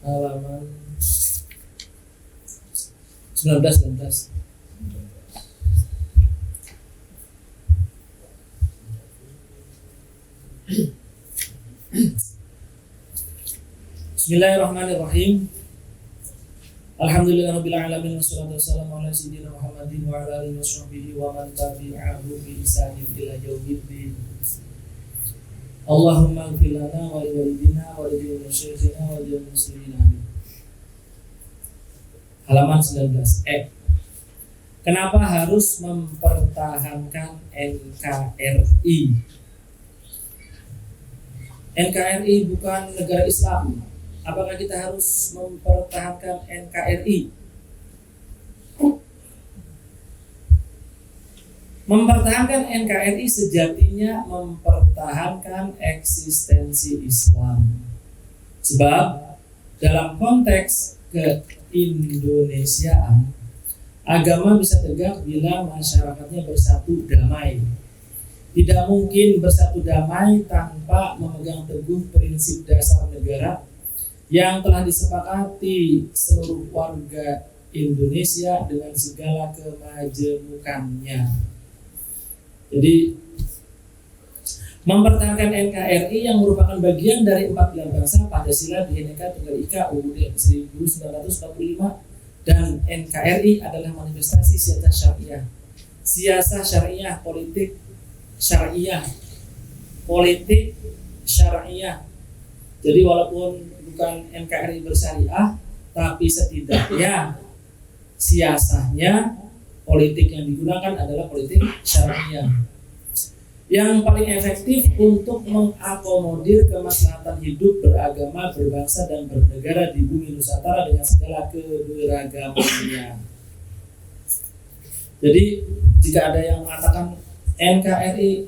halaman 19. Bismillahirrahmanirrahim. Alhamdulillahirabbil alamin wassalatu wassalamu ala sayyidina Muhammadin wa ala alihi washabbihi wa man tabi'ahu bi ihsanin ila yaumiddin. Allahumma ighfir lana wa li walidina wa li masyayikhina wa lil muslimin amin. Halaman 19. Kenapa harus mempertahankan NKRI? NKRI bukan negara Islam. Apakah kita harus mempertahankan NKRI? Mempertahankan NKRI sejatinya mempertahankan eksistensi Islam. Sebab dalam konteks keindonesiaan, agama bisa tegak bila masyarakatnya bersatu damai. Tidak mungkin bersatu damai tanpa memegang teguh prinsip dasar negara yang telah disepakati seluruh warga Indonesia dengan segala kemajemukannya. Jadi mempertahankan NKRI yang merupakan bagian dari 4 pilar bangsa Pancasila, Bhinneka Tunggal Ika UUD 1945, dan NKRI adalah manifestasi siasah syariah. Siasah syariah, politik syariah. Jadi walaupun bukan NKRI bersyariah, tapi setidaknya siasahnya, politik yang digunakan adalah politik syariah yang paling efektif untuk mengakomodir kemaslahatan hidup beragama, berbangsa, dan bernegara di bumi Nusantara dengan segala keberagamannya. Jadi jika ada yang mengatakan NKRI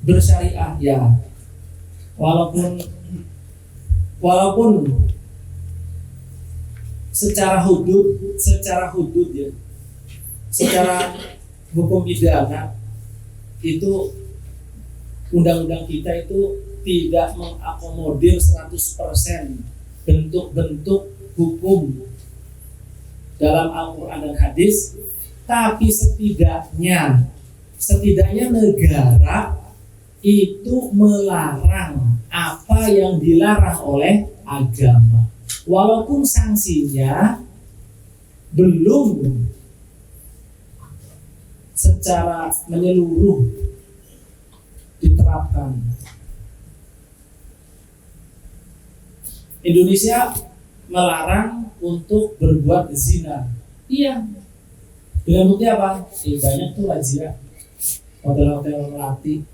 bersyariah, ya walaupun secara hudud ya, secara hukum pidana itu undang-undang kita itu tidak mengakomodir 100% bentuk-bentuk hukum dalam Al-Quran dan hadis, tapi setidaknya negara itu melarang apa yang dilarang oleh agama, walaupun sanksinya belum secara menyeluruh diterapkan. Indonesia melarang untuk berbuat zina. Iya. Dengan bukti apa? Banyak tuh razia hotel-hotel melati.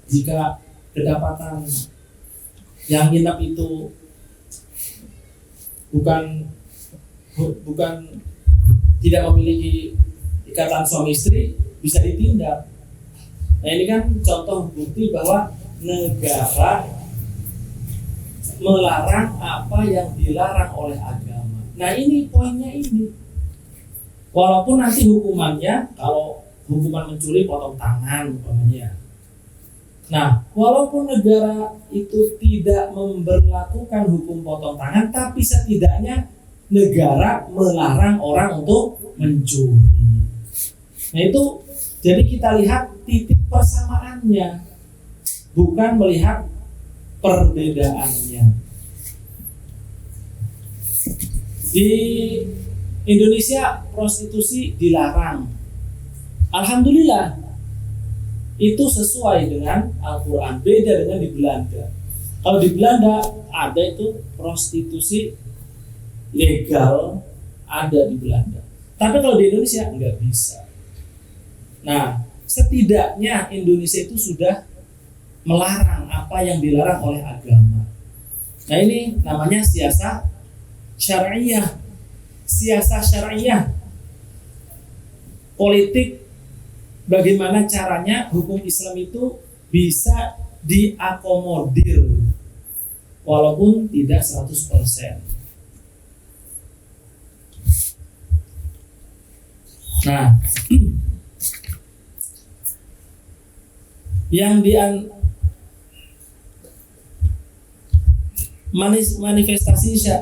Jika kedapatan yang nginep itu bukan tidak memiliki ikatan suami istri, bisa ditindak. Nah ini kan contoh bukti bahwa negara melarang apa yang dilarang oleh agama. Nah ini poinnya ini. Walaupun nanti hukumannya, kalau hukuman mencuri potong tangan umpamanya. Nah, walaupun negara itu tidak memberlakukan hukum potong tangan, tapi setidaknya negara melarang orang untuk mencuri. Nah itu, jadi kita lihat titik persamaannya, bukan melihat perbedaannya. Di Indonesia prostitusi dilarang. Alhamdulillah, itu sesuai dengan Al-Quran. Beda dengan di Belanda. Kalau di Belanda ada itu prostitusi legal, ada di Belanda. Tapi kalau di Indonesia nggak bisa. Nah, setidaknya Indonesia itu sudah melarang apa yang dilarang oleh agama. Nah ini namanya siasah syariah. Siasah syariah, politik, bagaimana caranya hukum Islam itu bisa diakomodir walaupun tidak 100%. Nah, yang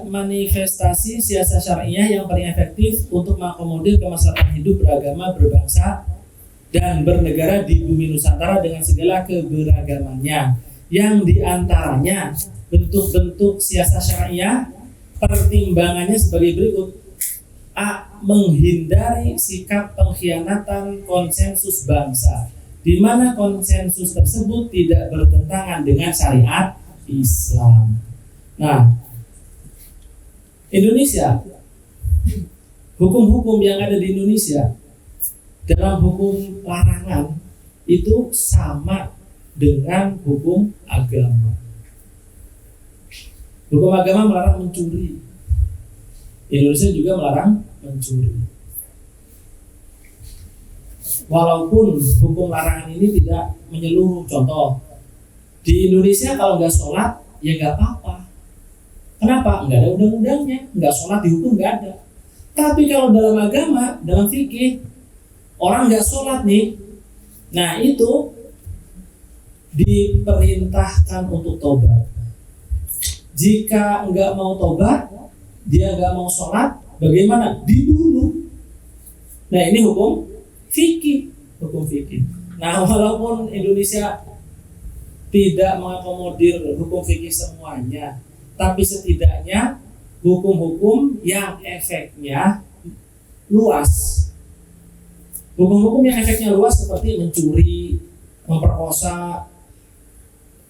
manifestasi siasat syariah yang paling efektif untuk mengakomodir kemaslahatan hidup beragama, berbangsa, dan bernegara di bumi Nusantara dengan segala keberagamannya. Yang diantaranya bentuk-bentuk siasat syariah, pertimbangannya sebagai berikut. A. Menghindari sikap pengkhianatan konsensus bangsa, di mana konsensus tersebut tidak bertentangan dengan syariat Islam. Nah, Indonesia, hukum-hukum yang ada di Indonesia dalam hukum larangan itu sama dengan hukum agama. Hukum agama melarang mencuri. Indonesia juga melarang mencuri. Walaupun hukum larangan ini tidak menyeluruh. Contoh, di Indonesia kalau nggak sholat ya nggak apa-apa. Kenapa? Nggak ada undang-undangnya. Nggak sholat dihukum nggak ada. Tapi kalau dalam agama, dalam fikih, orang nggak sholat nih, nah itu diperintahkan untuk tobat. Jika nggak mau tobat, dia nggak mau sholat, bagaimana? Dibunuh. Nah ini hukum fikih, hukum fikih. Nah walaupun Indonesia tidak mengakomodir hukum fikih semuanya, tapi setidaknya hukum-hukum yang efeknya luas. Hukum-hukum yang efeknya luas seperti mencuri, memperkosa,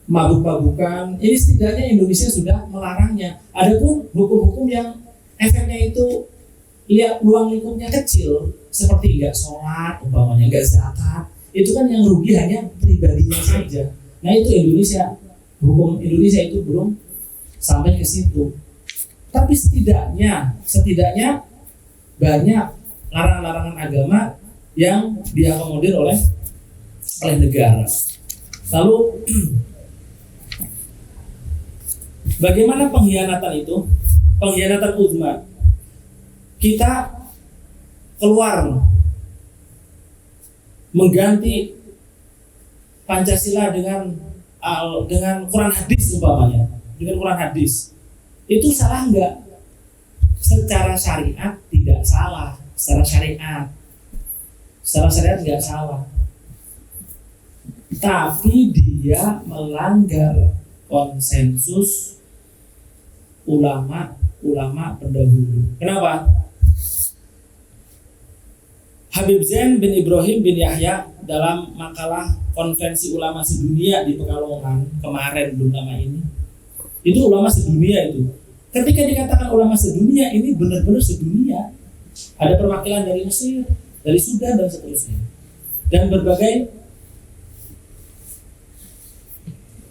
mabuk-mabukan, ini setidaknya Indonesia sudah melarangnya. Adapun hukum-hukum yang efeknya itu lihat ruang lingkupnya kecil, seperti nggak sholat, umpamanya nggak zakat, itu kan yang rugi hanya pribadinya saja. Nah itu Indonesia, hukum Indonesia itu belum sampai ke situ. Tapi setidaknya banyak larangan-larangan agama yang diakomodir oleh negara. Lalu bagaimana pengkhianatan itu? Pengkhianatan uzma. Kita keluar mengganti Pancasila dengan Quran hadis umpamanya, dengan Quran hadis. Itu salah enggak? Secara syariat tidak salah, secara syariat tidak salah. Tapi dia melanggar konsensus ulama pendahulu. Kenapa? Habib Zain bin Ibrahim bin Yahya dalam makalah konvensi ulama sedunia di Pekalongan kemarin belum lama ini, itu ulama sedunia itu. Ketika dikatakan ulama sedunia, ini benar-benar sedunia. Ada perwakilan dari Mesir, dari Sudan dan seterusnya, dan berbagai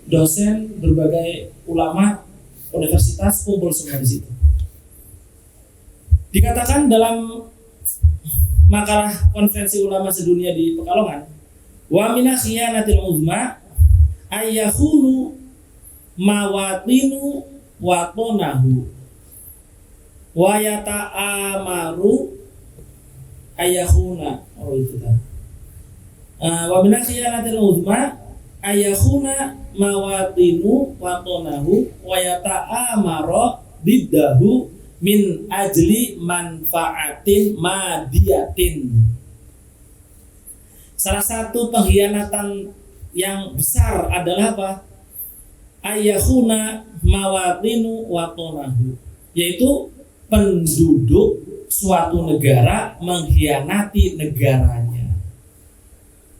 dosen, berbagai ulama universitas kumpul semua di situ. Dikatakan dalam makalah konferensi ulama sedunia di Pekalongan, wa mina khiyanatil uzma ayyahunu mawatinu watonahu wa yata'amaru ayyahuna. Oh itu kan. Wa mina khiyanatil uzma ayyahuna mawatinu watonahu wa yata'amara biddahu min ajli manfaatin madiyatin. Salah satu pengkhianatan yang besar adalah apa? Ayyahuna mawatinu watonahu, yaitu penduduk suatu negara mengkhianati negaranya.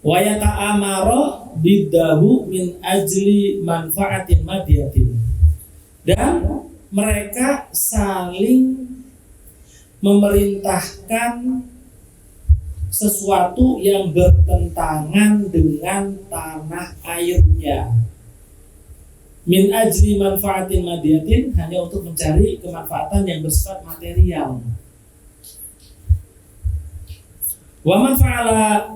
Wa yata'amara biddahu min ajli manfaatin madiyatin, dan mereka saling memerintahkan sesuatu yang bertentangan dengan tanah airnya. Min ajli manfaatin madiyatin, hanya untuk mencari kemanfaatan yang bersifat material. Wa man fa'ala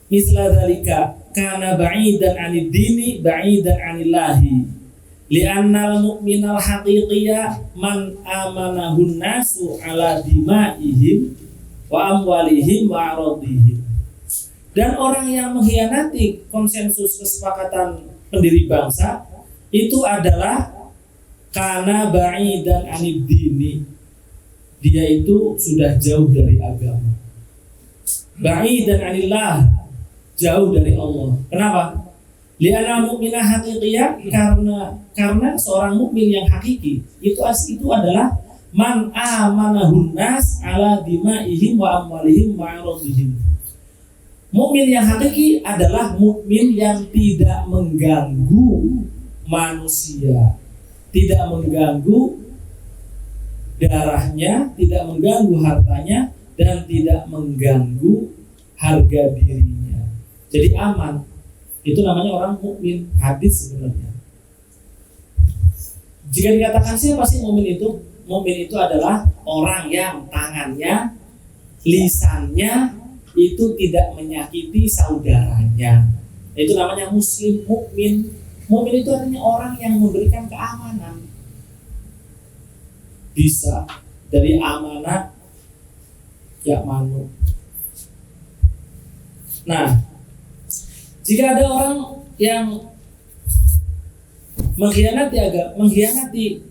misla dzalika kana ba'idan 'anid dini ba'idan 'anillahi. Li'annal mu'minal haqiqiyya man amanahun nasu ala dima'ihim wa amwalihim wa aradihim. Dan orang yang mengkhianati konsensus kesepakatan pendiri bangsa itu adalah kana ba'idan anid dini. Dia itu sudah jauh dari agama. Ba'idan anillah, jauh dari Allah. Kenapa? Li'anal mu'minah haqiqiyah, karena seorang mukmin yang hakiki itu adalah man amanahun nas ala dima'ihim wa amwalihim wa aradihim. Mukmin yang hakiki adalah mukmin yang tidak mengganggu manusia, tidak mengganggu darahnya, tidak mengganggu hartanya, dan tidak mengganggu harga dirinya. Jadi aman. Itu namanya orang mukmin hadis sebenarnya. Jika dikatakan siapa sih mukmin itu? Mukmin itu adalah orang yang tangannya, lisannya itu tidak menyakiti saudaranya. Itu namanya muslim, mukmin. Mukmin itu artinya orang yang memberikan keamanan. Bisa dari amanah ya'manu. Nah, jika ada orang yang mengkhianati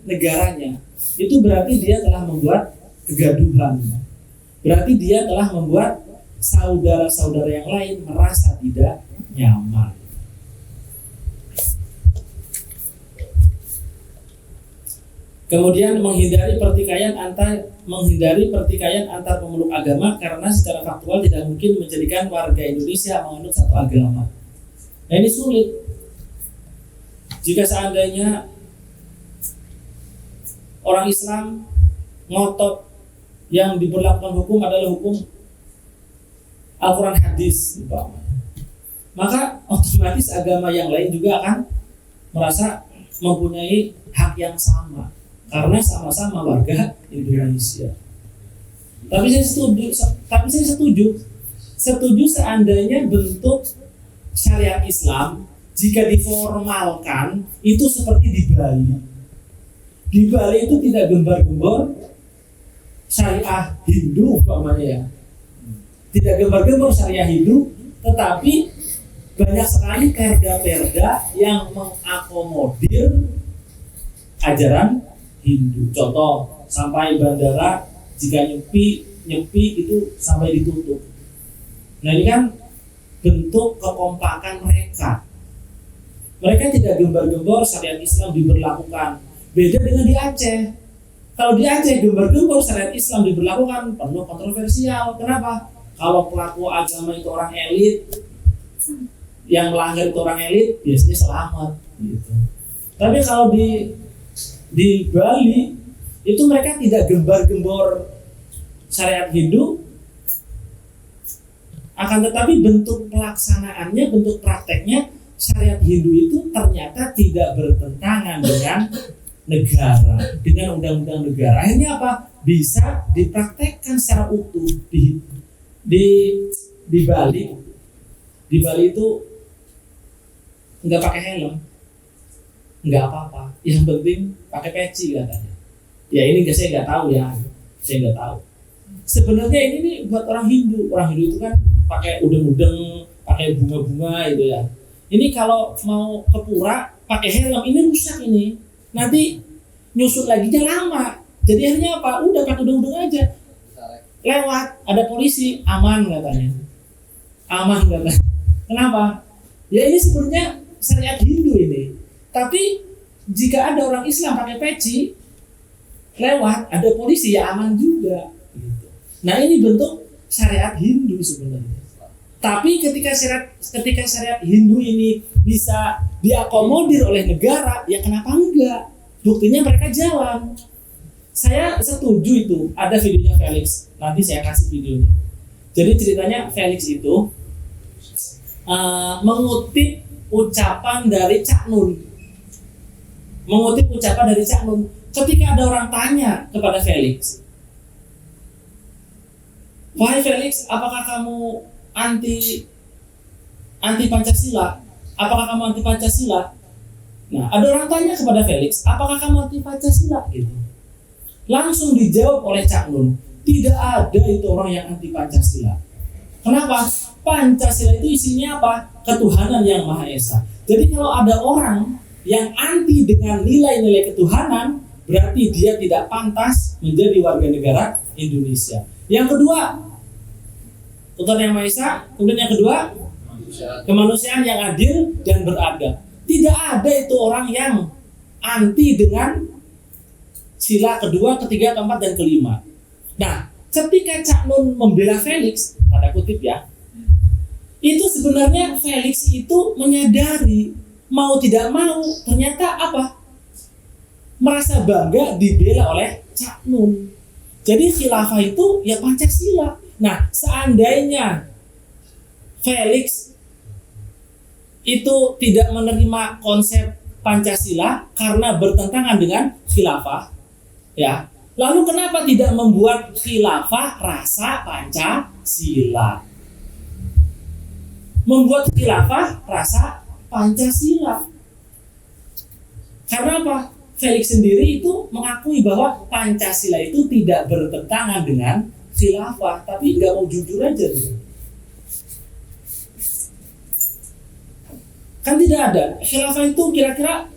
negaranya, itu berarti dia telah membuat kegaduhan. Berarti dia telah membuat saudara-saudara yang lain merasa tidak nyaman. Kemudian menghindari pertikaian antar pemeluk agama, karena secara faktual tidak mungkin menjadikan warga Indonesia menganut satu agama. Nah, ini sulit. Jika seandainya orang Islam ngotot yang diberlakukan hukum adalah hukum Al-Quran hadis, maka otomatis agama yang lain juga akan merasa mempunyai hak yang sama, karena sama-sama warga Indonesia. Tapi saya setuju seandainya bentuk syariat Islam jika diformalkan itu seperti di Bali. Di Bali itu tidak gembar-gembor syariah Hindu umpamanya ya. Tidak gembar-gembor syariah Hindu, tetapi banyak sekali perda-perda yang mengakomodir ajaran Hindu. Contoh, sampai bandara jika nyepi itu sampai ditutup. Nah, ini kan bentuk kekompakan mereka. Mereka tidak gembar-gembor syariat Islam diberlakukan. Beda dengan di Aceh. Kalau di Aceh gembar-gembor syariat Islam diberlakukan, penuh kontroversial. Kenapa? Kalau pelaku agama itu orang elit, yang melanggar itu orang elit, biasanya selamat gitu. Tapi kalau di Bali itu mereka tidak gembar-gembor syariat Hindu, akan tetapi bentuk pelaksanaannya, bentuk prakteknya syariat Hindu itu ternyata tidak bertentangan dengan negara, dengan undang-undang negara. Akhirnya apa? Bisa dipraktekkan secara utuh di Bali. Di Bali itu nggak pakai helm, nggak apa-apa. Yang penting pakai peci katanya. Ya ini saya nggak tahu ya, saya nggak tahu. Sebenarnya ini nih buat orang Hindu. Orang Hindu itu kan pakai udeng-udeng, pakai bunga-bunga gitu ya. Ini kalau mau ke pura pakai helm ini rusak ini. Nanti nyusun lagi lama. Jadi akhirnya apa? Udah pakai udeng-udeng aja. Lewat, ada polisi, aman katanya. Aman katanya. Kenapa? Ya ini sebenarnya syariat Hindu ini. Tapi jika ada orang Islam pakai peci lewat, ada polisi, ya aman juga. Nah, ini bentuk syariat Hindu sebenarnya. Tapi ketika syariat Hindu ini bisa diakomodir oleh negara, ya kenapa enggak? Buktinya mereka jalan. Saya setuju itu. Ada videonya Felix. Nanti saya kasih videonya. Jadi ceritanya Felix itu mengutip ucapan dari Cak Nun. Ketika ada orang tanya kepada Felix, "Wahai Felix, apakah kamu anti Pancasila? Apakah kamu anti Pancasila?" Nah, ada orang tanya kepada Felix, apakah kamu anti Pancasila? Gitu. Langsung dijawab oleh Cak Nun, tidak ada itu orang yang anti Pancasila. Kenapa? Pancasila itu isinya apa? Ketuhanan yang Maha Esa. Jadi kalau ada orang yang anti dengan nilai-nilai ketuhanan, berarti dia tidak pantas menjadi warga negara Indonesia. Yang kedua, Tuhan yang Maha Esa. Kemudian yang kedua, kemanusiaan yang adil dan beradab. Tidak ada itu orang yang anti dengan sila kedua, ketiga, keempat, dan kelima. Nah, ketika Cak Nun membela Felix, tanda kutip ya, itu sebenarnya Felix itu menyadari mau tidak mau ternyata apa? Merasa bangga dibela oleh Cak Nun. Jadi khilafah itu ya Pancasila. Nah, seandainya Felix itu tidak menerima konsep Pancasila karena bertentangan dengan khilafah, ya. Lalu kenapa tidak membuat khilafah rasa Pancasila? Membuat khilafah rasa Pancasila. Karena apa? Felix sendiri itu mengakui bahwa Pancasila itu tidak bertentangan dengan khilafah, tapi nggak mau jujur aja dia. Kan tidak ada. Khilafah itu kira-kira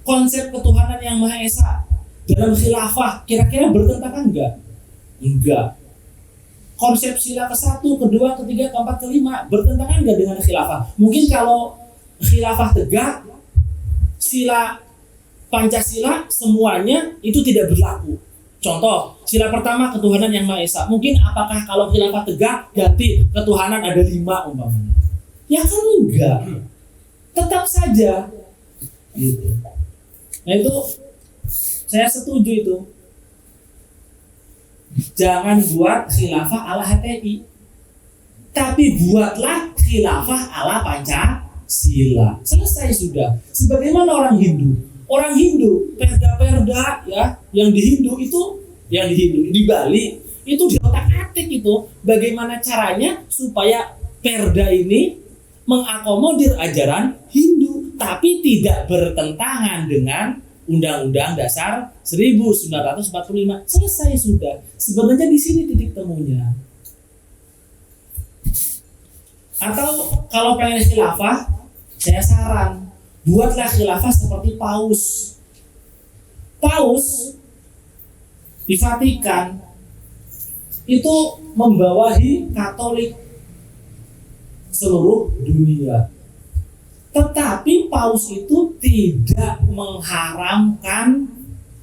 konsep ketuhanan yang Maha Esa dalam khilafah kira-kira bertentangan enggak? Enggak. Konsep sila ke-1, kedua, ketiga, keempat, kelima bertentangan enggak dengan khilafah? Mungkin kalau khilafah tegak, sila Pancasila semuanya itu tidak berlaku. Contoh, sila pertama ketuhanan yang Maha Esa. Mungkin apakah kalau khilafah tegak ganti ketuhanan ada 5 umpamanya? Ya kan enggak. Tetap saja gitu. Nah itu saya setuju itu. Jangan buat khilafah ala HTI, tapi buatlah khilafah ala Pancasila. Selesai sudah. Sebagaimana orang Hindu, perda-perda ya yang di Bali itu di otak-atik itu bagaimana caranya supaya perda ini mengakomodir ajaran Hindu, tapi tidak bertentangan dengan Undang-Undang Dasar 1945. Selesai sudah. Sebenarnya di sini titik temunya. Atau kalau pengen khilafah, saya saran buatlah khilafah seperti Paus. Paus di Vatikan itu membawahi Katolik seluruh dunia. Tetapi Paus itu tidak mengharamkan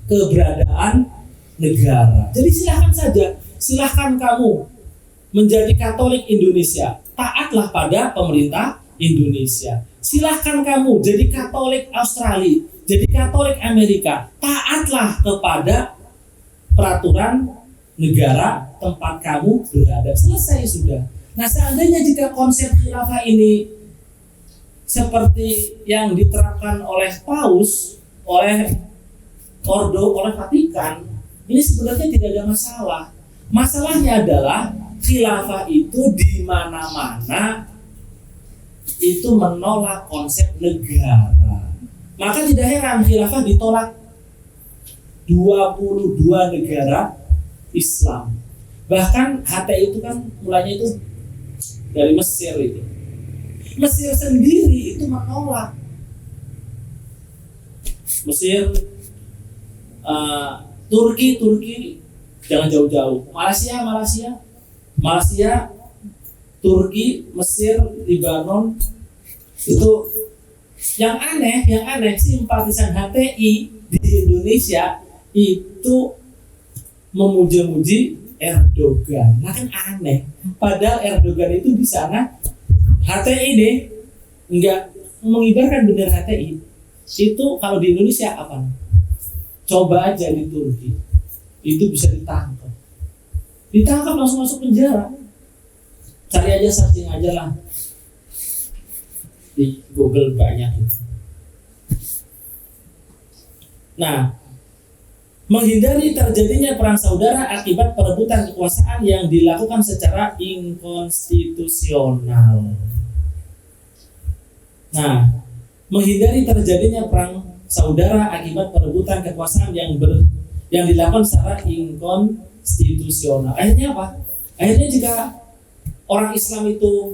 keberadaan negara. Jadi silahkan kamu menjadi Katolik Indonesia, taatlah pada pemerintah Indonesia. Silahkan kamu jadi Katolik Australia, jadi Katolik Amerika, taatlah kepada peraturan negara tempat kamu berada. Selesai sudah. Nah, seandainya jika konsep khilafah ini seperti yang diterapkan oleh Paus, oleh Ordo, oleh Vatikan, ini sebenarnya tidak ada masalah. Masalahnya adalah khilafah itu di mana-mana itu menolak konsep negara. Maka tidak heran khilafah ditolak 22 negara Islam. Bahkan HTI itu kan mulanya itu dari Mesir itu. Mesir sendiri itu menolak. Mesir, Turki, jangan jauh-jauh. Malaysia, Turki, Mesir, Libanon, itu yang aneh simpatisan HTI di Indonesia itu memuji-muji Erdogan. Nah kan aneh. Padahal Erdogan itu di sana HTI deh enggak mengibarkan bendera HTI. Itu kalau di Indonesia apa? Coba aja di Turki. Itu bisa ditangkap. Ditangkap langsung masuk penjara. Cari aja, searching aja lah. Di Google banyak itu. Nah, menghindari terjadinya perang saudara akibat perebutan kekuasaan yang dilakukan secara inkonstitusional. Nah, menghindari terjadinya perang saudara akibat perebutan kekuasaan yang dilakukan secara inkonstitusional. Akhirnya apa? Akhirnya jika orang Islam itu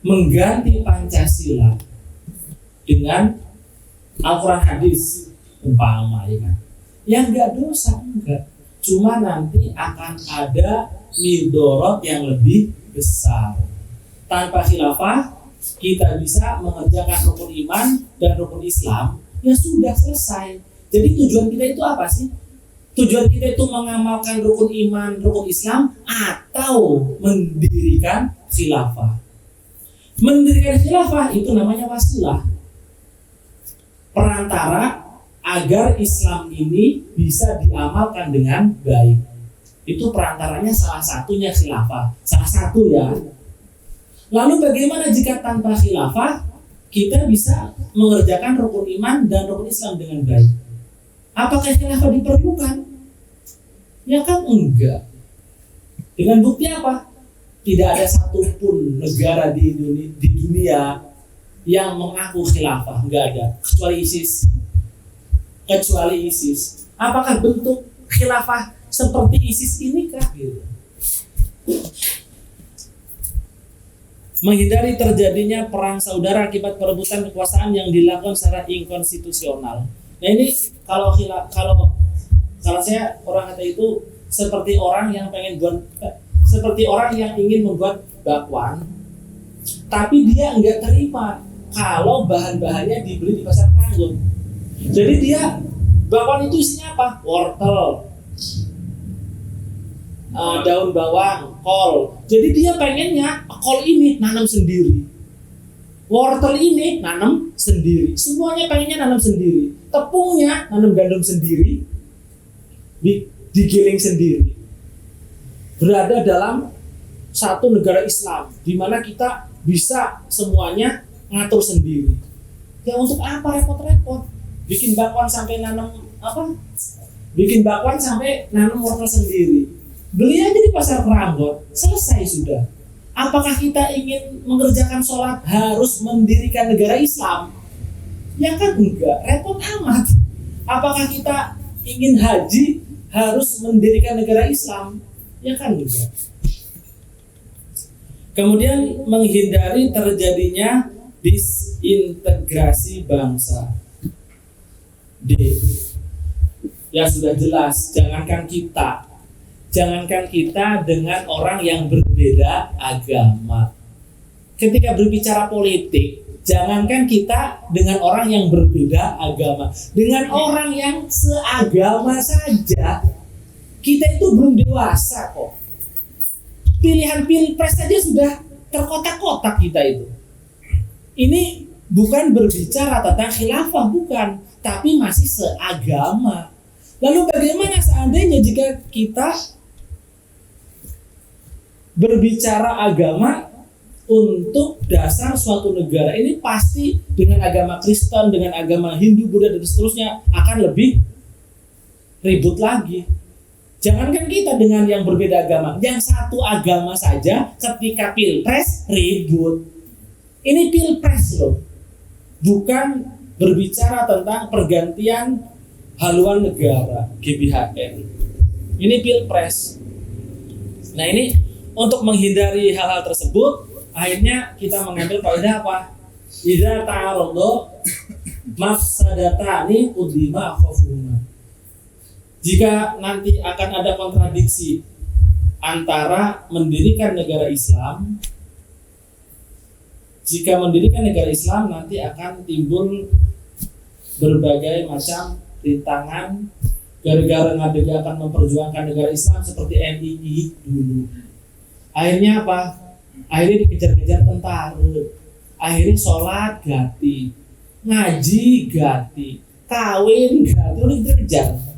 mengganti Pancasila dengan Al-Quran hadis umpama, ya kan? Yang enggak dosa, enggak. Cuma nanti akan ada midorot yang lebih besar. Tanpa khilafah kita bisa mengerjakan rukun iman dan rukun Islam, ya sudah selesai. Jadi tujuan kita itu apa sih? Tujuan kita itu mengamalkan rukun iman, rukun Islam, atau mendirikan khilafah. Mendirikan khilafah itu namanya wasilah, perantara agar Islam ini bisa diamalkan dengan baik. Itu perantaranya salah satunya khilafah, salah satu ya. Lalu bagaimana jika tanpa khilafah kita bisa mengerjakan rukun iman dan rukun Islam dengan baik? Apakah khilafah diperlukan? Ya kan enggak. Dengan bukti apa? Tidak ada satupun negara di dunia yang mengaku khilafah, enggak ada, kecuali ISIS. Apakah bentuk khilafah seperti ISIS ini kah? Menghindari terjadinya perang saudara akibat perebutan kekuasaan yang dilakukan secara inkonstitusional. Nah ini kalau saya orang kata itu seperti orang yang ingin membuat bakwan, tapi dia enggak terima kalau bahan-bahannya dibeli di pasar Pranggun. Jadi dia bakwan itu isinya apa? Wortel, daun bawang, kol. Jadi dia pengennya kol ini nanam sendiri, wortel ini nanam sendiri, semuanya pengennya nanam sendiri. Tepungnya nanam gandum sendiri, digiling sendiri. Berada dalam satu negara Islam di mana kita bisa semuanya ngatur sendiri. Ya untuk apa repot-repot? Bikin bakwan sampai nanam wortel sendiri. Beli aja di pasar Pranggon, selesai sudah. Apakah kita ingin mengerjakan sholat harus mendirikan negara Islam? Ya kan enggak, repot amat. Apakah kita ingin haji harus mendirikan negara Islam? Ya kan enggak. Kemudian menghindari terjadinya disintegrasi bangsa. D. Ya sudah jelas, jangankan kita dengan orang yang berbeda agama. Ketika berbicara politik, jangankan kita dengan orang yang berbeda agama, dengan orang yang seagama saja kita itu belum dewasa kok. Pilihan pilpres saja sudah terkotak-kotak kita itu. Ini bukan berbicara tentang khilafah, bukan, tapi masih seagama. Lalu bagaimana seandainya jika kita berbicara agama untuk dasar suatu negara? Ini pasti dengan agama Kristen, dengan agama Hindu, Buddha dan seterusnya akan lebih ribut lagi. Jangankan kita dengan yang berbeda agama, yang satu agama saja ketika pilpres ribut. Ini pilpres loh, bukan berbicara tentang pergantian haluan negara GBHN. Ini pilpres. Nah ini untuk menghindari hal-hal tersebut, akhirnya kita mengambil kaidah apa? Idza ta'arada mafsadatani udlima khafuna. Jika nanti akan ada kontradiksi antara mendirikan negara Islam, jika mendirikan negara Islam nanti akan timbul berbagai macam rintangan gara-gara ngadega akan memperjuangkan negara Islam seperti NII dulu. Akhirnya apa? Akhirnya dikejar-kejar tentara, akhirnya sholat ganti, ngaji ganti, kawin ganti, udah dikejar.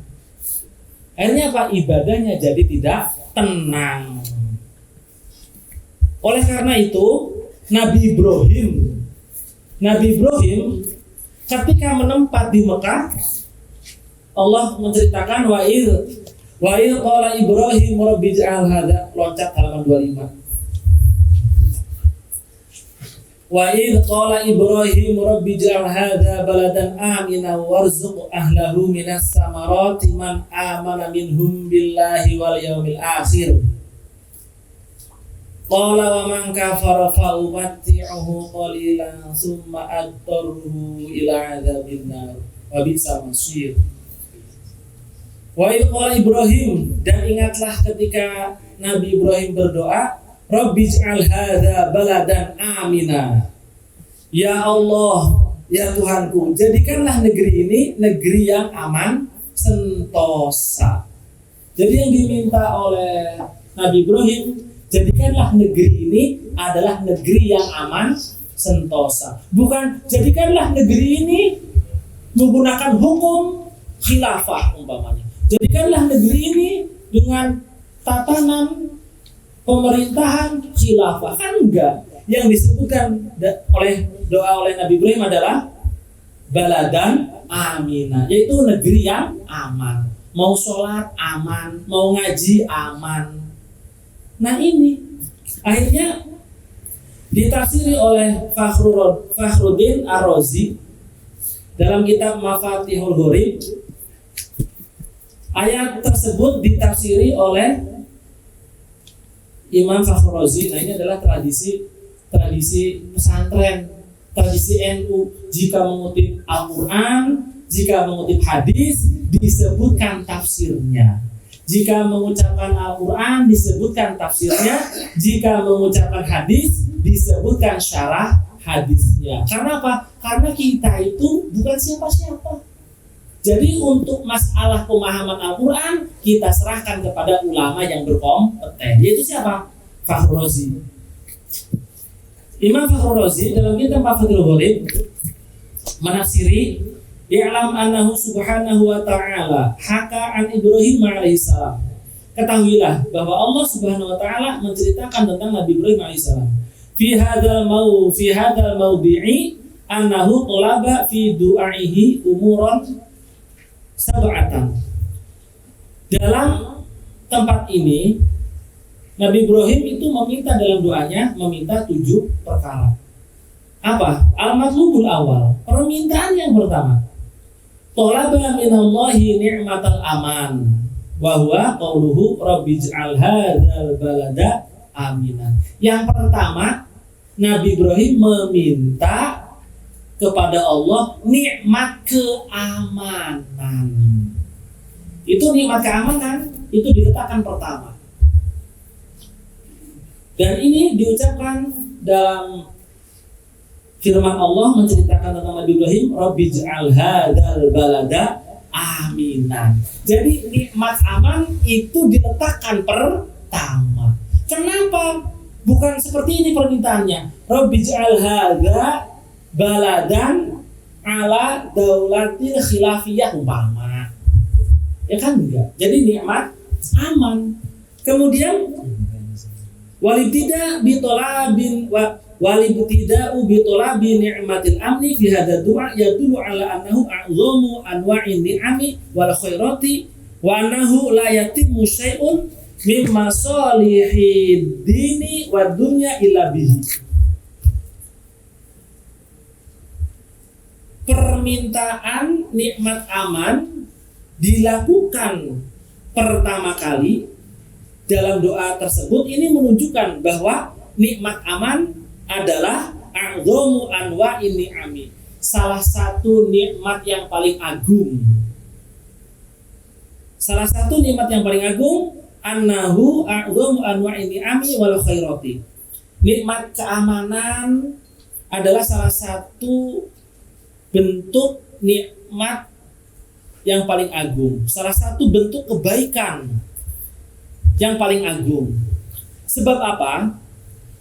Akhirnya apa? Ibadahnya jadi tidak tenang. Oleh karena itu Nabi Ibrahim ketika menempat di Mekah, Allah menceritakan wa qala Ibrahim rabbi ij'al hadza, loncat halaman 25. Wa idh qala Ibrahim rabbi ij'al hadza baladan aminan warzuq ahlahu minas samarati man amana minhum billahi wal yawmil akhir. Qala wa man kafara fa umatti'uhu qalilan summa adtarruhu ila adzabin nar wa bi'sal masir. Wa idh qala Ibrahim, dan ingatlah ketika Nabi Ibrahim berdoa, Rabbi ij'al hadza baladan amina. Ya Allah, ya Tuhanku, jadikanlah negeri ini negeri yang aman, sentosa. Jadi yang diminta oleh Nabi Ibrahim, jadikanlah negeri ini adalah negeri yang aman, sentosa. Bukan jadikanlah negeri ini menggunakan hukum khilafah umpamanya. Jadikanlah negeri ini dengan tatanan pemerintahan khilafah, kan enggak. Yang disebutkan oleh doa oleh Nabi Ibrahim adalah baladan aminah, yaitu negeri yang aman. Mau sholat aman, mau ngaji aman. Nah ini akhirnya ditafsiri oleh Fakhruddin Ar-Razi dalam kitab Mafatihul Ghorib. Ayat tersebut ditafsiri oleh Imam Fakhrul Razi. Nah ini adalah tradisi pesantren, tradisi NU. Jika mengutip Al-Quran, jika mengutip hadis, disebutkan tafsirnya. Jika mengucapkan Al-Quran, disebutkan tafsirnya. Jika mengucapkan hadis, disebutkan syarah hadisnya. Karena apa? Karena kita itu bukan siapa-siapa. Jadi untuk masalah pemahaman Al-Quran, kita serahkan kepada ulama yang berkompeten. Yaitu siapa? Fakhrul Razi. Imam Fakhrul Razi dalam kitab Mafatihul Ghorib menafsiri, I'lam annahu subhanahu wa ta'ala haka an Ibrahim alaihissalam. Ketahuilah bahwa Allah subhanahu wa ta'ala menceritakan tentang Nabi Ibrahim alaihissalam. Fi hadzal mawdi'i annahu talaba fi du'aihi umuran sab'atan. Dalam tempat ini Nabi Ibrahim itu meminta dalam doanya, meminta 7 perkara. Apa? Al-matlubul awal, permintaan yang pertama, talaba minallahi ni'matal aman wa huwa qauluhu rabbi ij'al hadzal balada aminan. Yang pertama, Nabi Ibrahim meminta kepada Allah nikmat keamanan. Itu nikmat keamanan itu diletakkan pertama. Dan ini diucapkan dalam firman Allah menceritakan tentang Nabi Ibrahim, Rabbi ij'al hadzal balada aminan. Jadi nikmat aman itu diletakkan pertama. Kenapa? Bukan seperti ini permintaannya. Rabbi ij'al hadza baladan ala daulatil khilafiyah umpama. Ya kan enggak. Jadi nikmat aman. Kemudian walibtida bitolabin walibtida'u bitolabi ni'matil amni fi hadza du'a yadullu ala annahu a'zamu anwa'in ni'ami wal khairati wa annahu la yatimmu syai'un mimma salihid dini wa dunya illa bihi. Permintaan nikmat aman dilakukan pertama kali dalam doa tersebut. Ini menunjukkan bahwa nikmat aman adalah a'dhamu anwa'in ni'ami, salah satu nikmat yang paling agung. Salah satu nikmat yang paling agung, annahu a'dhamu anwa'in ni'ami wal khairati. Nikmat keamanan adalah salah satu bentuk nikmat yang paling agung, salah satu bentuk kebaikan yang paling agung. Sebab apa?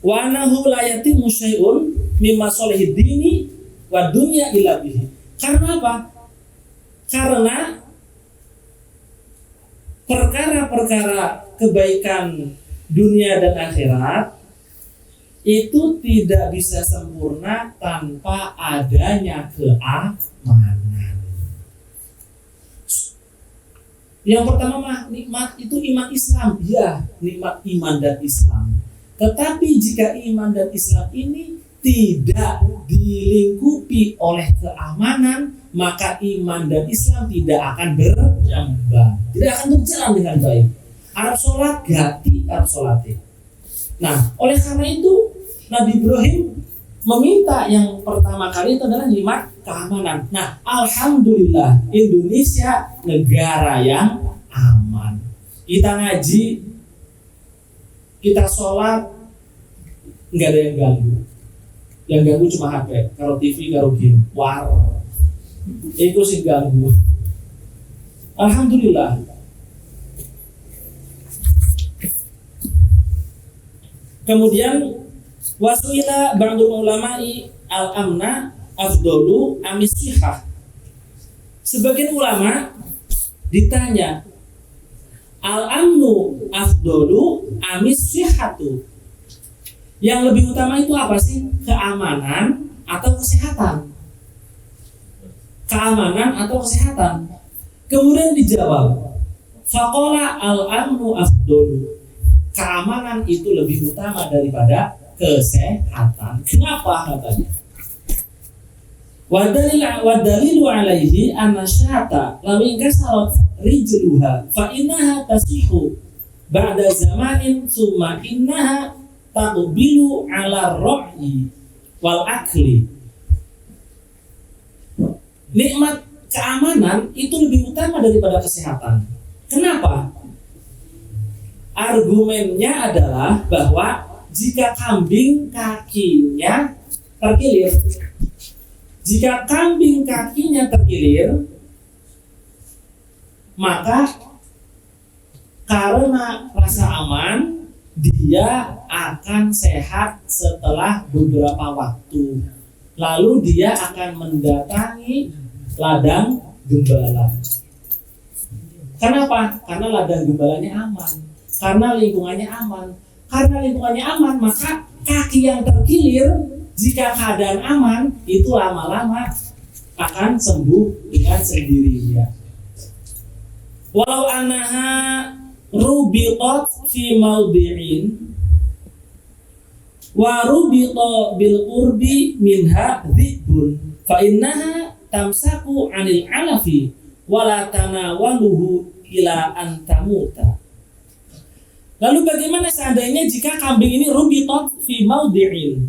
Wa nahu la yatimmu syai'un mimma solihid dini wa dunya illa bihi. Karena apa? Karena perkara-perkara kebaikan dunia dan akhirat itu tidak bisa sempurna tanpa adanya keamanan. Yang pertama, nikmat itu iman Islam. Ya, nikmat iman dan Islam. Tetapi jika iman dan Islam ini tidak dilingkupi oleh keamanan, maka iman dan Islam tidak akan berkembang, tidak akan berjalan dengan baik. Arab sholat ganti Arab sholatnya. Nah, oleh karena itu Nabi Ibrahim meminta yang pertama kali itu adalah 5 keamanan. Nah, alhamdulillah Indonesia negara yang aman. Kita ngaji, kita sholat, nggak ada yang ganggu. Yang ganggu cuma HP, kalau TV, kalau game, war, itu sih ganggu. Alhamdulillah. Kemudian wasuila ba'dul ulama'i al-amna afdalu amis sihah. Sebagian ulama ditanya, al-amnu afdalu amis sihatu. Yang lebih utama itu apa sih? Keamanan atau kesehatan? Keamanan atau kesehatan? Kemudian dijawab, faqala al-amnu afdalu. Keamanan itu lebih utama daripada kesehatan. Kenapa katanya? Wadalilu alaihi anna syata lalu inkasarat rijluha fa innaha tasihu ba'da zamanin summa innaha taqbilu ala ro'i wal akli. Nikmat keamanan itu lebih utama daripada kesehatan. Kenapa? Argumennya adalah bahwa jika kambing kakinya terkilir, maka karena rasa aman dia akan sehat setelah beberapa waktu. Lalu dia akan mendatangi ladang gembala. Kenapa? Karena ladang gembalanya aman. Karena lingkungannya aman. Karena lingkungannya aman, maka kaki yang terkilir jika keadaan aman itu lama-lama akan sembuh dengan sendirinya. Walau annaha rubitat fi mawdi'in wa rubita bil qurbi minha dhibun fa innaha tamsaku 'anil 'alafi wa la tanawaluhu ila an tamuta. Lalu bagaimana seandainya jika kambing ini rubitat fi mawdi'in?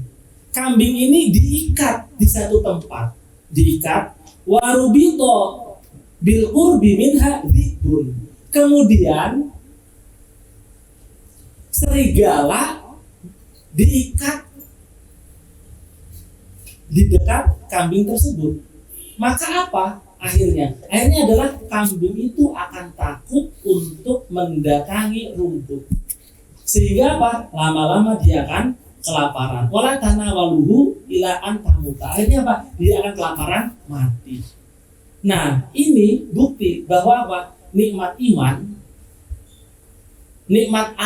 Kambing ini diikat di satu tempat, diikat wa rubita bil qurbi minha dhibun. Kemudian serigala diikat di dekat kambing tersebut. Maka apa? Akhirnya adalah kambing itu akan takut untuk mendatangi rumput. Sehingga apa? Lama-lama dia akan kelaparan. Wala tanawaluhu ila an tamuta. Akhirnya apa? Dia akan kelaparan, mati. Nah, ini bukti bahwa apa? Nikmat iman, nikmat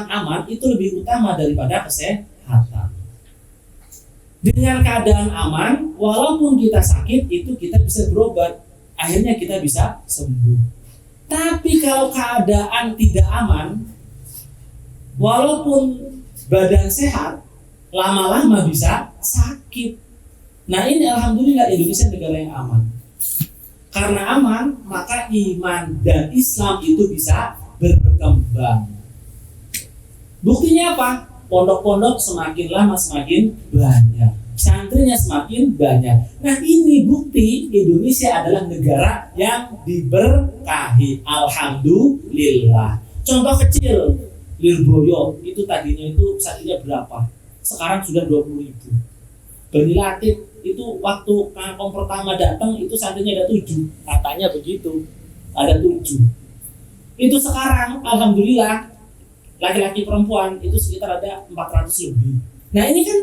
aman itu lebih utama daripada kesehatan. Dengan keadaan aman, walaupun kita sakit, itu kita bisa berobat. Akhirnya kita bisa sembuh. Tapi kalau keadaan tidak aman, walaupun badan sehat, lama-lama bisa sakit. Nah ini alhamdulillah Indonesia negara yang aman. Karena aman, maka iman dan Islam itu bisa berkembang. Buktinya apa? Pondok-pondok semakin lama semakin banyak, santrinya semakin banyak. Nah ini bukti Indonesia adalah negara yang diberkahi. Alhamdulillah. Contoh kecil, Lirboyo itu tadinya itu santrinya berapa? Sekarang sudah 20.000. Bani Latif itu waktu kampung pertama datang itu santrinya ada 7, katanya begitu, ada 7. Itu sekarang alhamdulillah laki-laki perempuan itu sekitar ada 400 lebih. Nah ini kan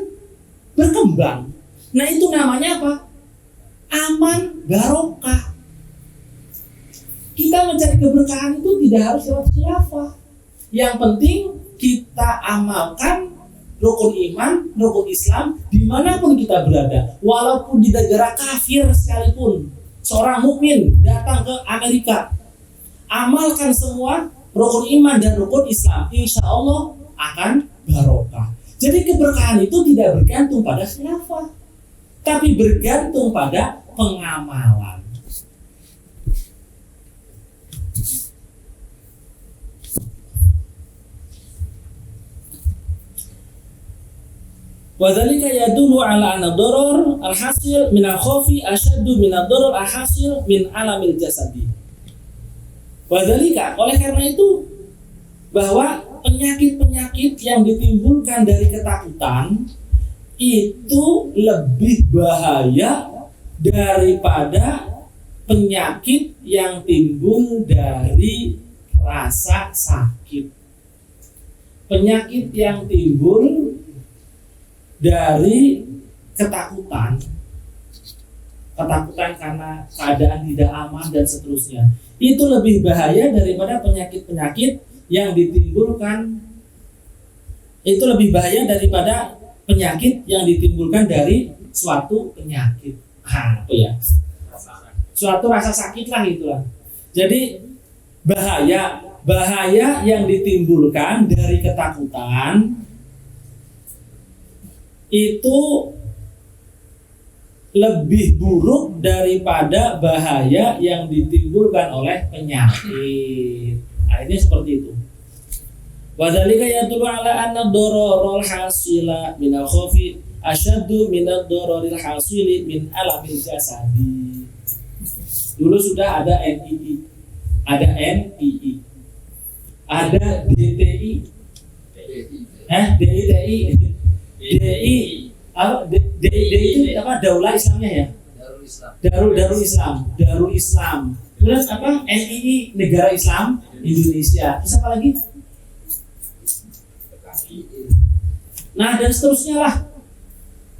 berkembang. Nah itu namanya apa? Aman, barokah. Kita mencari keberkahan itu tidak harus lewat khilafah. Yang penting kita amalkan rukun iman, rukun Islam dimanapun kita berada. Walaupun di negara kafir sekalipun, seorang mukmin datang ke Amerika, amalkan semua rukun iman dan rukun Islam, insya Allah akan barokah. Jadi keberkahan itu tidak bergantung pada khilafah, tapi bergantung pada pengamalan. Wadzalika yadullu ala anna darar al-hasil min al-khawfi asyaddu min ad-darar al-hasil min alamil jasadi. Wadzalika, oleh karena itu bahwa penyakit-penyakit yang ditimbulkan dari ketakutan itu lebih bahaya daripada penyakit yang timbul dari rasa sakit. Penyakit yang timbul dari ketakutan karena keadaan tidak aman dan seterusnya, itu lebih bahaya daripada penyakit-penyakit yang ditimbulkan, itu lebih bahaya daripada penyakit yang ditimbulkan dari suatu penyakit. Apa ya? Suatu rasa sakit lah itulah. Jadi bahaya yang ditimbulkan dari ketakutan itu lebih buruk daripada bahaya yang ditimbulkan oleh penyakit. Akhirnya seperti itu. Wadzalika yadullu ala anna ad-dararul hasila min al-khawfi asyaddu min ad-dararil hasili min alamil jasadi. Dulu sudah ada NII, ada NII, ada DTI, DITI. DI apa DI itu apa? Daulah Islamnya ya? Darul Islam. Terus apa? NII, Negara Islam Indonesia. Terus apa lagi? Nah, dan seterusnya lah.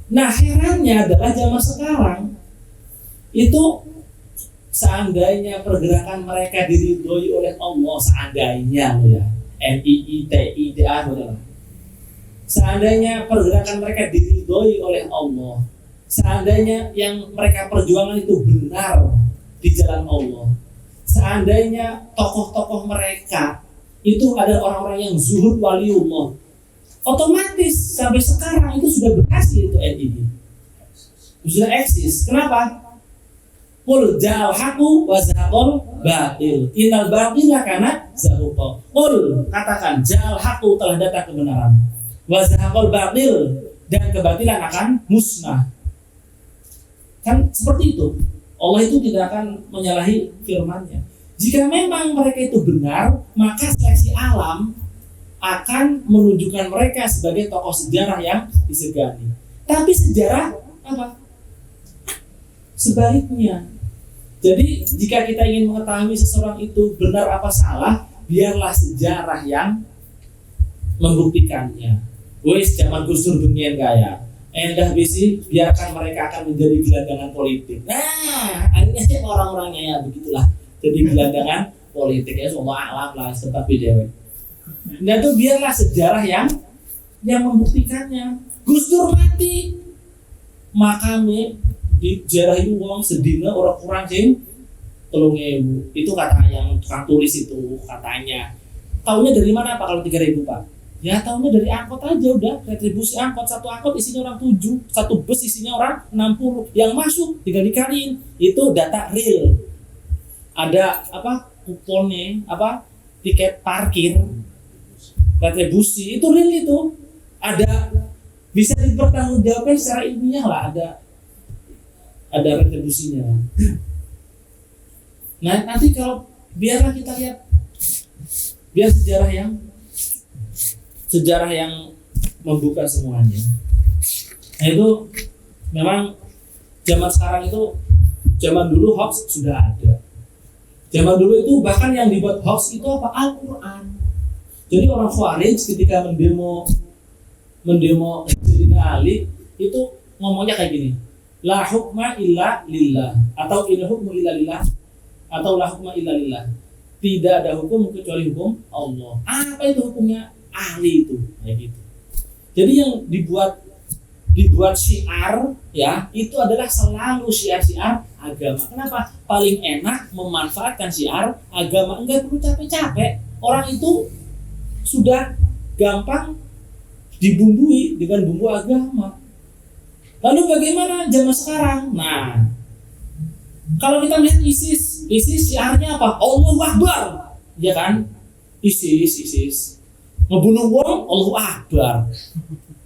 Nah, herannya adalah zaman sekarang itu seandainya pergerakan mereka diridhoi oleh Allah, seandainya ya, NII, TI, DA, seandainya pergerakan mereka diridhoi oleh Allah, seandainya yang mereka perjuangkan itu benar di jalan Allah, seandainya tokoh-tokoh mereka itu adalah orang-orang yang zuhud waliullah, otomatis sampai sekarang itu sudah berhasil itu NII, sudah eksis. Kenapa? Qul ja'al haqu wa zahaqal batil innal batila kana zahuqa. Qul, katakan, ja'al haqu, telah datang kebenaran, wa zahaqal batil, dan kebatilan akan musnah. Kan seperti itu. Allah itu tidak akan menyalahi firman-Nya. Jika memang mereka itu benar, maka seleksi alam akan menunjukkan mereka sebagai tokoh sejarah yang disegani. Tapi sejarah apa? Sebaliknya. Jadi jika kita ingin mengetahui seseorang itu benar apa salah, biarlah sejarah yang membuktikannya. Wes zaman Gus Dur dunia gaya. Endah bisi, biarkan mereka akan menjadi gelandangan politik. Nah, akhirnya orang-orangnya ya begitulah. Jadi gelandangan politik ya, semua alam lah sebab dewe. Nah itu biarlah sejarah yang membuktikannya. Gus Dur mati, makamnya dijarahi uang sedina orang kurang sing 3.000. Itu kata yang tukang tulis itu katanya. Taunya dari mana Pak kalau 3.000 Pak? Ya taunya dari angkot aja udah, retribusi angkot. Satu angkot isinya orang 7, satu bus isinya orang 60. Yang masuk tinggal dikaliin. Itu data real. Ada apa kuponnya, apa tiket parkir, retribusi, itu real itu. Ada, bisa dipertanggungjawabkan secara ilmiah lah, ada retribusinya. Nah nanti kalau biarlah kita lihat, biar sejarah yang membuka semuanya. Nah itu memang zaman sekarang itu, zaman dulu hoax sudah ada. Zaman dulu itu bahkan yang dibuat hoax itu apa? Al-Quran. Jadi orang Khawarij ketika mendemo Sayyidina Ali itu ngomongnya kayak gini, la hukma illa lillah, atau in hukmu illa lillah, atau la hukma illa lillah. Tidak ada hukum kecuali hukum Allah. Apa itu hukumnya? Ali itu, kayak gitu. Jadi yang dibuat syiar ya, itu adalah selalu syiar agama. Kenapa? Paling enak memanfaatkan syiar agama, enggak perlu capek-capek. Orang itu sudah gampang dibumbui dengan bumbu agama. Lalu bagaimana zaman sekarang? Nah, kalau kita melihat ISIS syiarnya apa? Allahu Akbar, ya kan? ISIS ngebunuh wong, Allahu Akbar.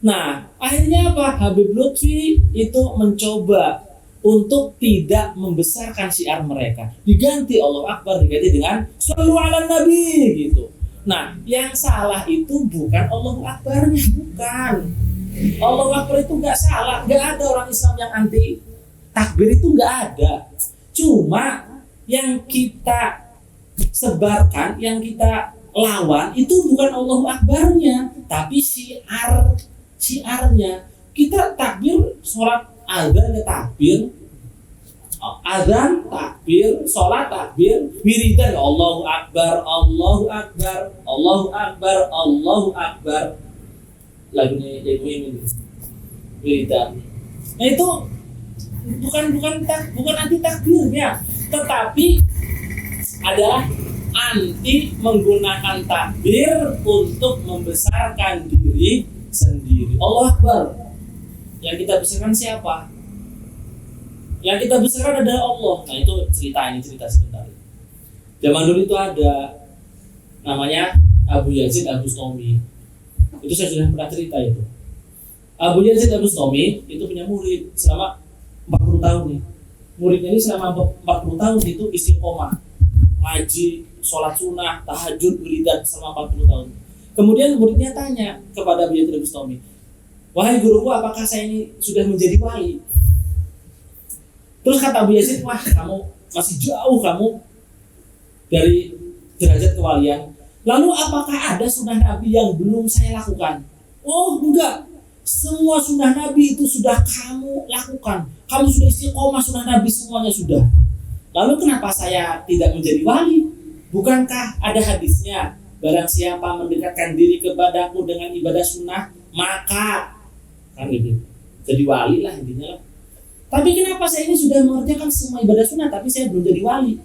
Nah, akhirnya apa? Habib Lutfi itu mencoba untuk tidak membesarkan syiar mereka. Diganti Allahu Akbar, diganti dengan Shallu ala Nabi gitu. Nah, yang salah itu bukan Allahu Akbarnya, bukan. Allahu Akbar itu nggak salah, nggak ada orang Islam yang anti takbir, itu nggak ada. Cuma yang kita sebarkan, yang kita lawan itu bukan Allahu Akbarnya, tapi syiarnya. Kita takbir, sholat azan ya takbir, azan takbir, sholat takbir, wiridan Allahu Akbar, Allahu Akbar, Allahu Akbar, Allahu Akbar. Lagunya ini wiridan. Nah itu bukan anti takbirnya, tetapi adalah anti menggunakan takbir untuk membesarkan diri sendiri. Allahu Akbar. Yang kita besarkan siapa? Yang kita besarkan adalah Allah. Nah itu cerita sebentar. Zaman dulu itu ada namanya Abu Yazid Al-Bustami. Itu saya sudah pernah cerita itu. Abu Yazid Al-Bustami itu punya murid selama 40 tahun nih. Muridnya ini selama 40 tahun itu istiqomah, ngaji, sholat sunnah, tahajud, wiridan selama 40 tahun. Kemudian muridnya tanya kepada Abu Yazid Al-Bustami, wahai guruku, apakah saya ini sudah menjadi wali? Terus kata Abu Yazid, wah kamu masih jauh kamu dari derajat kewalian. Lalu apakah ada sunnah Nabi yang belum saya lakukan? Oh enggak, semua sunnah Nabi itu sudah kamu lakukan. Kamu sudah istiqomah sunnah Nabi, semuanya sudah. Lalu kenapa saya tidak menjadi wali? Bukankah ada hadisnya, barang siapa mendekatkan diri kepadaku dengan ibadah sunnah, maka kan gitu, jadi wali lah intinya lah. Tapi kenapa saya ini sudah mengerjakan semua ibadah sunnah tapi saya belum jadi wali?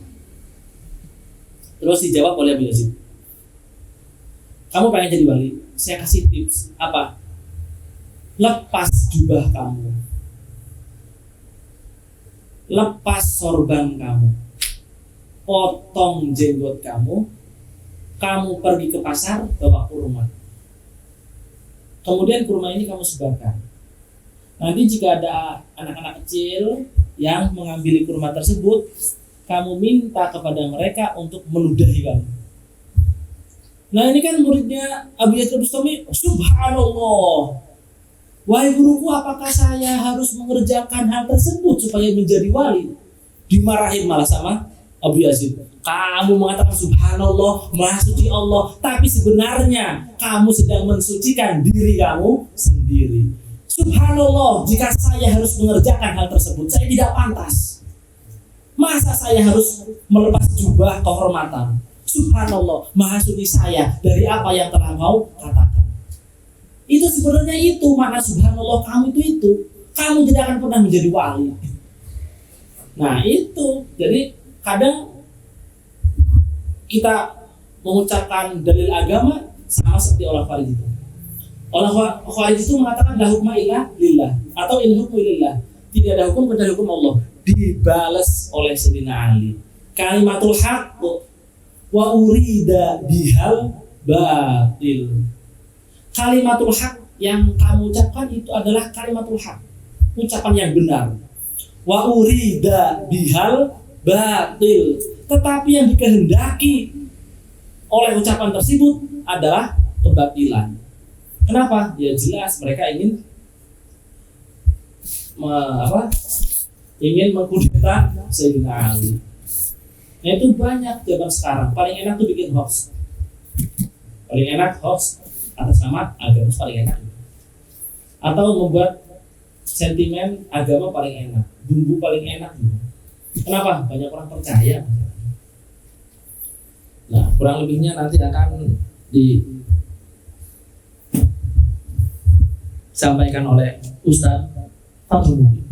Terus dijawab oleh Abu Yazid, kamu pengen jadi wali? Saya kasih tips. Apa? Lepas jubah kamu, lepas sorban kamu, potong jenggot kamu, kamu pergi ke pasar bawa kurma. Kemudian kurma ini kamu sebarkan. Nanti jika ada anak-anak kecil yang mengambil kurma tersebut, kamu minta kepada mereka untuk meludahi kamu. Nah ini kan muridnya Abu Yazid Al-Bustami, subhanallah, wahai guruku, apakah saya harus mengerjakan hal tersebut supaya menjadi wali? Dimarahin malah sama Abu Yazid. Kamu mengatakan subhanallah, maha suci Allah, tapi sebenarnya kamu sedang mensucikan diri kamu sendiri. Subhanallah, jika saya harus mengerjakan hal tersebut, saya tidak pantas. Masa saya harus melepas jubah kehormatan? Subhanallah, maha suci saya dari apa yang telah kau katakan. Itu sebenarnya itu makna subhanallah kamu itu. Kamu tidak akan pernah menjadi wali. Nah itu, jadi kadang kita mengucapkan dalil agama sama seperti orang Khawarij itu. Orang Khawarij itu mengatakan la hukma illa lillah, atau in hukmu lillah, tidak ada hukum kecuali hukum Allah. Dibalas oleh Sayyidina Ali, kalimatul haqq wa urida bihal batil. Kalimatul haq yang kamu ucapkan itu adalah kalimatul haq, ucapan yang benar. Wa urida bihal batil, tetapi yang dikehendaki oleh ucapan tersebut adalah kebatilan. Kenapa? Ya jelas mereka ingin ingin mengkudeta Sayyidina Ali. Nah itu banyak zaman sekarang. Paling enak tuh bikin hoax. Paling enak hoax atas nama agama paling enak. Atau membuat sentimen agama paling enak, bumbu paling enak. Kenapa? Banyak orang percaya. Nah kurang lebihnya nanti akan disampaikan oleh Ustaz Fathul Mubin.